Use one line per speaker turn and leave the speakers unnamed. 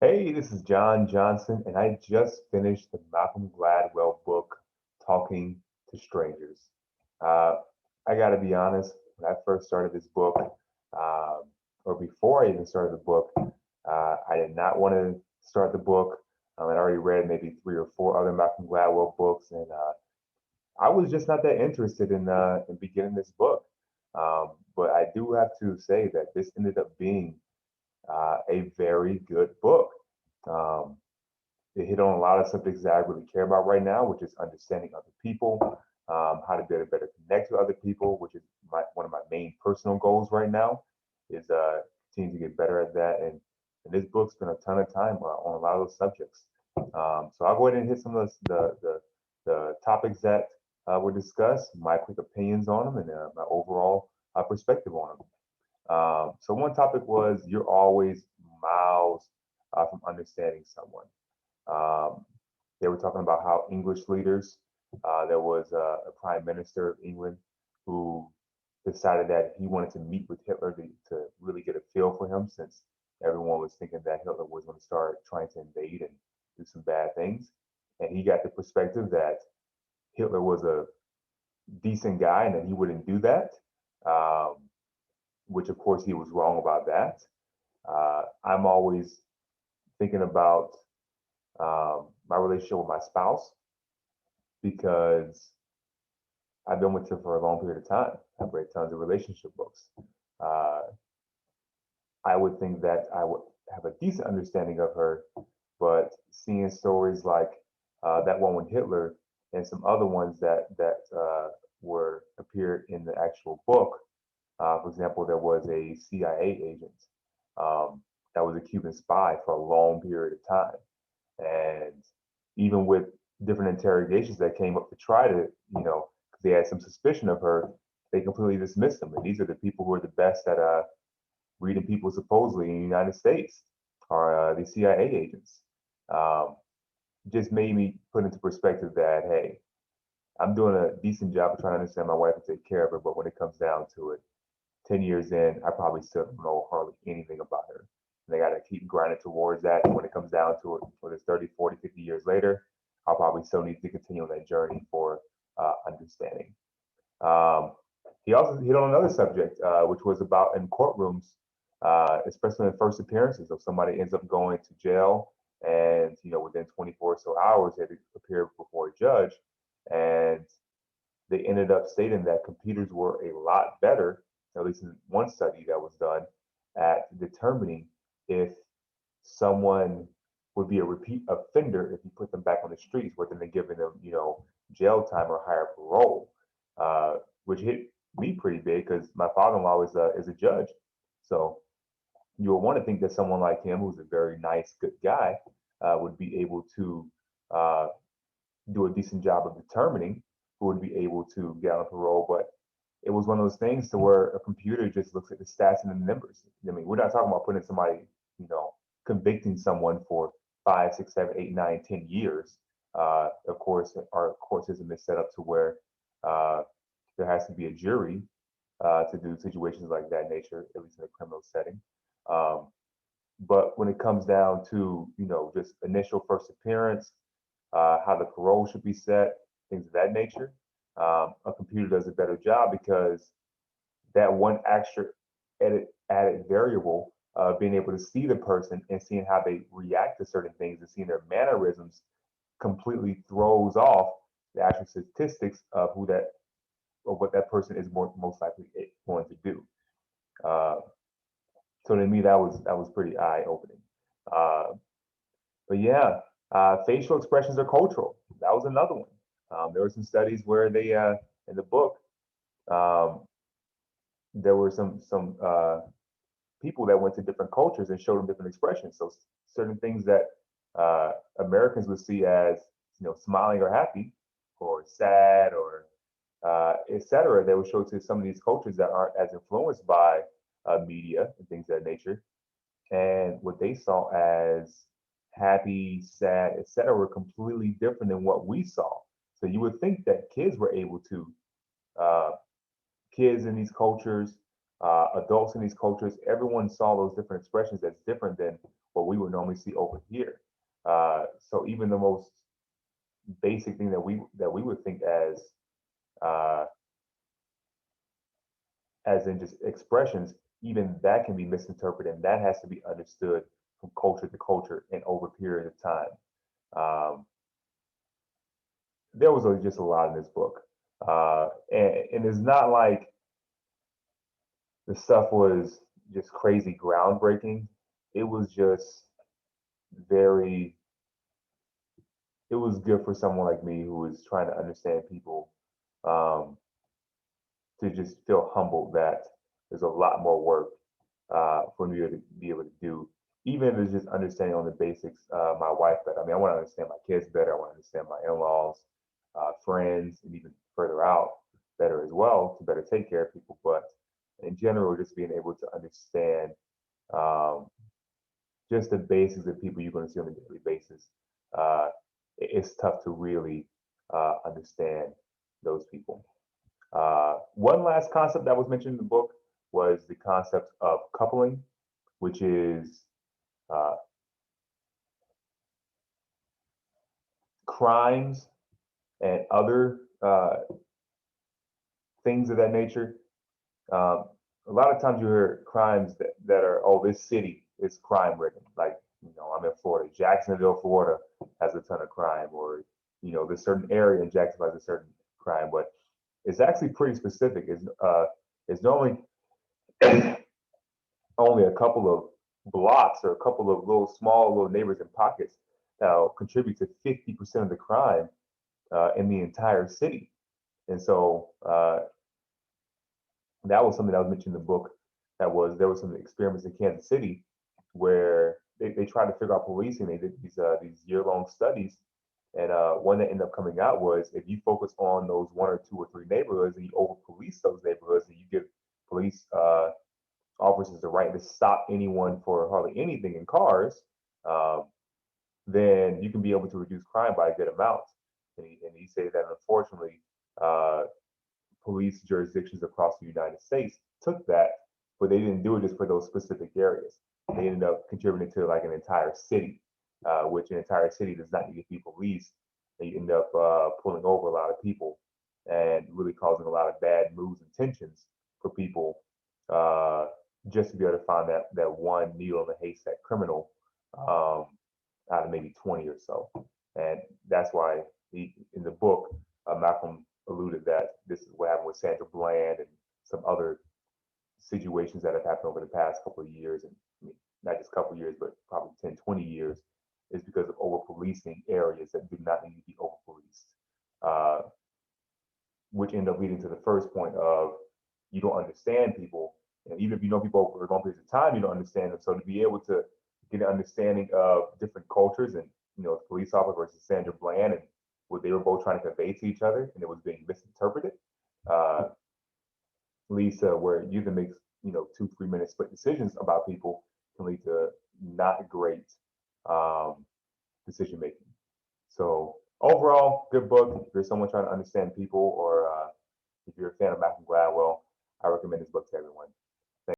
Hey, this is John Johnson, and I just finished the Malcolm Gladwell book, Talking to Strangers. Uh, I got to be honest, when I first started this book, um, or before I even started the book, I did not want to start the book. I'd already read maybe three or four other Malcolm Gladwell books, and I was just not that interested in beginning this book. But I do have to say that this ended up being a very good book. Um, it hit on a lot of subjects that I really care about right now, which is understanding other people, how to better connect with other people, which is one of my main personal goals right now, is continue to get better at that. And this book spent a ton of time on a lot of those subjects. So I'll go ahead and hit some of the topics that were discussed, my quick opinions on them, and my overall perspective on them. So one topic was you're always miles from understanding someone. Um, they were talking about how English leaders, there was a prime minister of England who decided that he wanted to meet with Hitler to really get a feel for him, since everyone was thinking that Hitler was going to start trying to invade and do some bad things. And he got the perspective that Hitler was a decent guy and that he wouldn't do that, um, which of course he was wrong about that. I'm always thinking about my relationship with my spouse because I've been with her for a long period of time. I've read tons of relationship books. Uh, I would think that I would have a decent understanding of her, but seeing stories like that one with Hitler and some other ones that were appeared in the actual book. For example, there was a CIA agent that was a Cuban spy for a long period of time. And even with different interrogations that came up to try to, because they had some suspicion of her, they completely dismissed them. And these are the people who are the best at reading people supposedly in the United States, are the CIA agents. Um, just made me put into perspective that, hey, I'm doing a decent job of trying to understand my wife and take care of her, but when it comes down to it, 10 years in, I probably still don't know hardly anything about her. And I got to keep grinding towards that. And when it comes down to it, whether it's 30, 40, 50 years later, I'll probably still need to continue on that journey for understanding. Um, he also hit on another subject, which was about in courtrooms, especially in first appearances. If somebody ends up going to jail and, within 24 or so hours, they had to appear before a judge, and they ended up stating that computers were a lot better, at least in one study that was done, at determining if someone would be a repeat offender if you put them back on the streets, rather than giving them, jail time or higher parole, uh, which hit me pretty big because my father-in-law is a judge. So you would want to think that someone like him, who's a very nice, good guy, would be able to uh, do a decent job of determining who would be able to get on parole. But it was one of those things to where a computer just looks at the stats and the numbers. I mean, we're not talking about putting somebody, convicting someone for 5, 6, 7, 8, 9, 10 years. Of course, our court system is set up to where uh, there has to be a jury to do situations like that nature, at least in a criminal setting. Um, but when it comes down to, just initial first appearance, how the parole should be set, things of that nature, a computer does a better job because that one extra added variable, being able to see the person and seeing how they react to certain things and seeing their mannerisms completely throws off the actual statistics of who that or what that person is most likely going to do. Uh, so to me, that was pretty eye opening. Uh, but yeah, facial expressions are cultural. That was another one. There were some studies where they in the book, um, there were some people that went to different cultures and showed them different expressions. So certain things that Americans would see as, smiling or happy or sad or etc., they would show to some of these cultures that aren't as influenced by media and things of that nature. And what they saw as happy, sad, etc., were completely different than what we saw. So you would think that kids were able to, uh, kids in these cultures. Adults in these cultures, everyone saw those different expressions as different than what we would normally see over here. So even the most basic thing that we would think uh, as in just expressions, even that can be misinterpreted, and that has to be understood from culture to culture and over a period of time. Um, there was just a lot in this book, and it's not like the stuff was just crazy groundbreaking. It was just very. It was good for someone like me who was trying to understand people, um, to just feel humbled that there's a lot more work for me to be able to do, even if it's just understanding on the basics. My wife better. I mean, I want to understand my kids better. I want to understand my in-laws, friends, and even further out better as well to better take care of people. But in general, just being able to understand um, just the basics of people you're going to see on a daily basis. Uh, it's tough to really understand those people. One last concept that was mentioned in the book was the concept of coupling, which is uh, crimes and other things of that nature. Um, a lot of times you hear crimes that are, oh, this city is crime ridden. Like, I'm in Florida. Jacksonville, Florida has a ton of crime, or, this certain area in Jacksonville has a certain crime. But it's actually pretty specific. It's normally only a couple of blocks or a couple of little small little neighbors and pockets that'll contribute to 50% of the crime in the entire city. And so that was something that was mentioned in the book. There was some experiments in Kansas City where they tried to figure out policing. They did these year-long studies, and one that ended up coming out was if you focus on those one or two or three neighborhoods and you over police those neighborhoods and you give police officers the right to stop anyone for hardly anything in cars, um, then you can be able to reduce crime by a good amount. And he said that unfortunately, uh, police jurisdictions across the United States took that, but they didn't do it just for those specific areas. They ended up contributing to like an entire city, which an entire city does not need to be policed. They end up pulling over a lot of people and really causing a lot of bad moods and tensions for people, uh, just to be able to find that one needle in the haystack criminal, um, out of maybe 20 or so. And that's why in the book, Malcolm alluded that this is what happened with Sandra Bland and some other situations that have happened over the past couple of years, and I mean, not just a couple of years, but probably 10, 20 years, is because of over policing areas that do not need to be over policed, uh, which end up leading to the first point of you don't understand people. And even if you know people over long periods of time, you don't understand them. So to be able to get an understanding of different cultures and, the police officer versus Sandra Bland and what they were both trying to convey to each other and it was being misinterpreted, uh, leads to where you can make, 2, 3 minute split decisions about people can lead to not great um, decision making. So overall, good book. If you're someone trying to understand people, or if you're a fan of Malcolm Gladwell, I recommend this book to everyone.